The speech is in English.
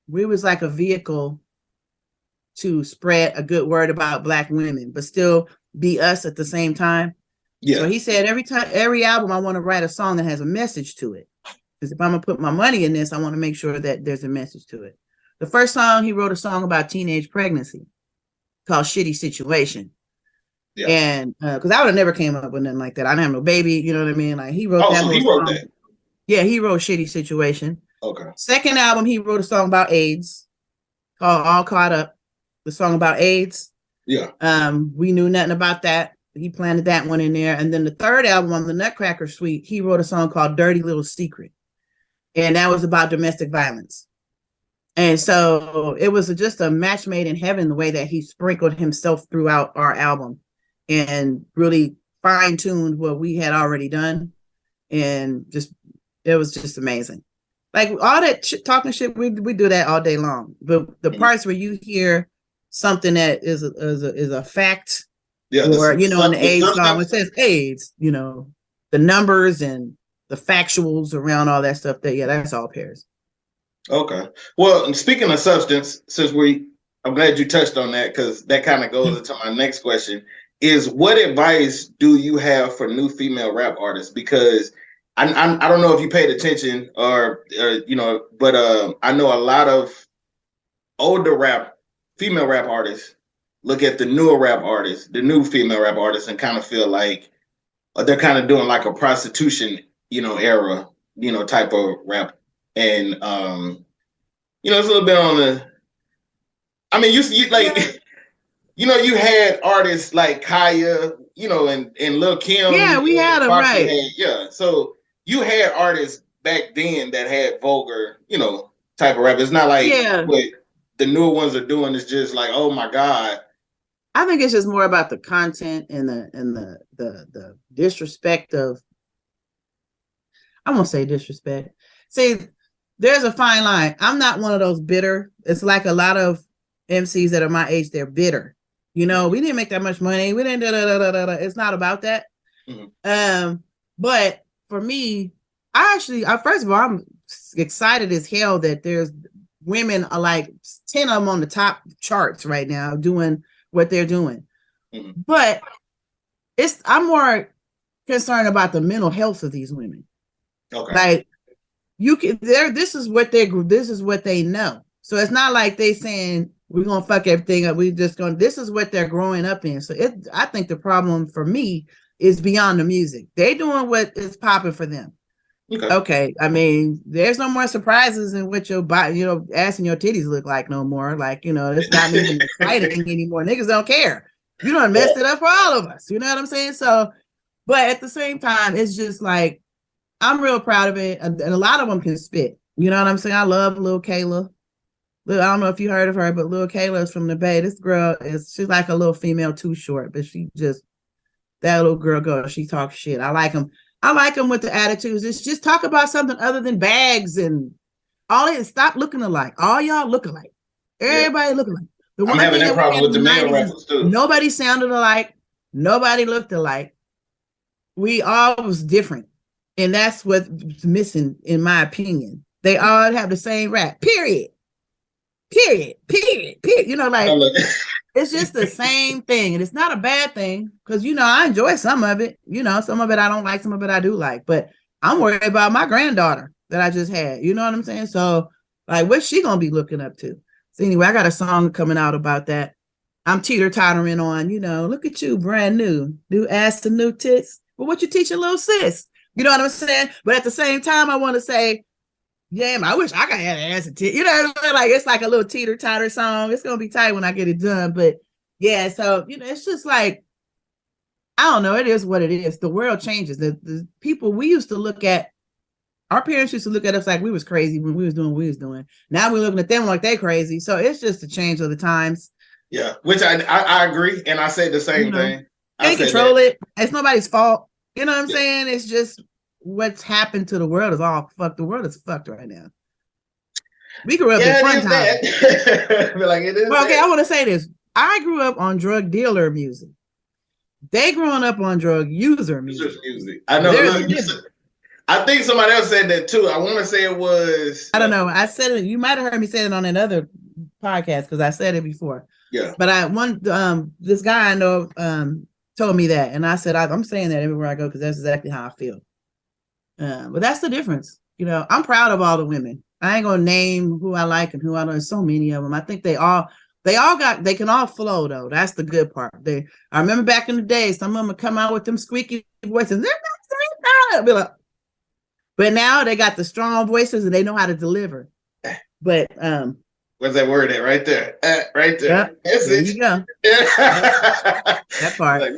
we was like a vehicle to spread a good word about Black women, but still be us at the same time. Yeah. So he said, every album, I want to write a song that has a message to it. Because if I'm gonna put my money in this, I want to make sure that there's a message to it. The first song, he wrote a song about teenage pregnancy called "Shitty Situation." Yeah. And because I would have never came up with nothing like that. I didn't have no baby, you know what I mean? Like he wrote that. So he wrote that. Yeah, he wrote "Shitty Situation." Okay. Second album, he wrote a song about AIDS called "All Caught Up." The song about AIDS. Yeah. We knew nothing about that. He planted that one in there. And then the third album on the Nutcracker Suite, he wrote a song called "Dirty Little Secret." And that was about domestic violence. And so it was just a match made in heaven, the way that he sprinkled himself throughout our album and really fine-tuned what we had already done. And just, it was just amazing. Like all that talking shit, we do that all day long. But the parts where you hear something that is a fact, or, you know, in the AIDS song, it says AIDS, you know, the numbers and the factuals around all that stuff, that's all Paris. Okay. Well, speaking of substance, I'm glad you touched on that, because that kind of goes into my next question, is what advice do you have for new female rap artists? Because I don't know if you paid attention or you know, but I know a lot of older female rap artists look at the newer rap artists, the new female rap artists, and kind of feel like they're kind of doing like a prostitution, you know, era, you know, type of rap. And you know, it's a little bit on the, I mean, you like, you know, you had artists like Kaya, you know, and Lil Kim. Yeah, we had them, right? So you had artists back then that had vulgar, you know, type of rap. It's not like what the newer ones are doing is just like, oh my God. I think it's just more about the content and the disrespect of, I won't say disrespect. See, there's a fine line. I'm not one of those bitter. It's like a lot of MCs that are my age, they're bitter. You know, we didn't make that much money. We didn't It's not about that. Mm-hmm. But for me, first of all, I'm excited as hell that there's women are like 10 of them on the top charts right now doing what they're doing. Mm-hmm. But I'm more concerned about the mental health of these women. Okay. Like this is what they know. So it's not like they saying we're gonna fuck everything up. This is what they're growing up in. So I think the problem for me is beyond the music. They doing what is popping for them. Okay. I mean, there's no more surprises in what your body, you know, ass and your titties look like no more. Like, you know, it's not even exciting anymore. Niggas don't care. You done messed it up for all of us. You know what I'm saying? So, but at the same time, it's just like, I'm real proud of it. And a lot of them can spit. You know what I'm saying? I love Lil Kayla. I don't know if you heard of her, but Lil Kayla is from the Bay. This girl she's like a little female Too Short, but that little girl, she talks shit. I like them. I like them with the attitudes. It's just talk about something other than bags and all it. Stop looking alike. All y'all look alike. Everybody look alike. I'm having that problem with the male rappers too. Nobody sounded alike. Nobody looked alike. We all was different. And that's what's missing, in my opinion. They all have the same rap. Period. You know, like it's just the same thing. And it's not a bad thing, because, you know, I enjoy some of it. You know, some of it I don't like, some of it I do like. But I'm worried about my granddaughter that I just had. You know what I'm saying? So, like, what's she going to be looking up to? So anyway, I got a song coming out about that. I'm teeter-tottering on, you know, look at you, brand new ass and new tits. But what you teaching little sis? You know what I'm saying? But at the same time, I want to say, yeah, I wish I could have an ass and tits. You know what I'm saying? Like, it's like a little teeter-totter song. It's going to be tight when I get it done. But yeah, so, you know, it's just like, I don't know. It is what it is. The world changes. The people we used to look at, our parents used to look at us like we was crazy when we was doing what we was doing. Now we're looking at them like they crazy. So it's just a change of the times. Yeah, which I agree. And I say the same thing. Can't control it. It's nobody's fault. You know what I'm saying? It's just what's happened to the world is all fucked. The world is fucked right now. We grew up in fun times. Like it is. Well, okay, I want to say this. I grew up on drug dealer music. They growing up on drug user music. I know. I think somebody else said that too. I want to say it was. I don't know. I said it. You might have heard me say it on another podcast because I said it before. Yeah. But this guy I know told me that, and I said I'm saying that everywhere I go because that's exactly how I feel. But that's the difference. You know, I'm proud of all the women. I ain't gonna name who I like and who I don't. There's so many of them. I think they can all flow though. That's the good part. I remember back in the day, some of them would come out with them squeaky voices. Be like, but now they got the strong voices and they know how to deliver. But where's that word at? Right there. Right there. Yep, That's there it. you go. Yeah. That part.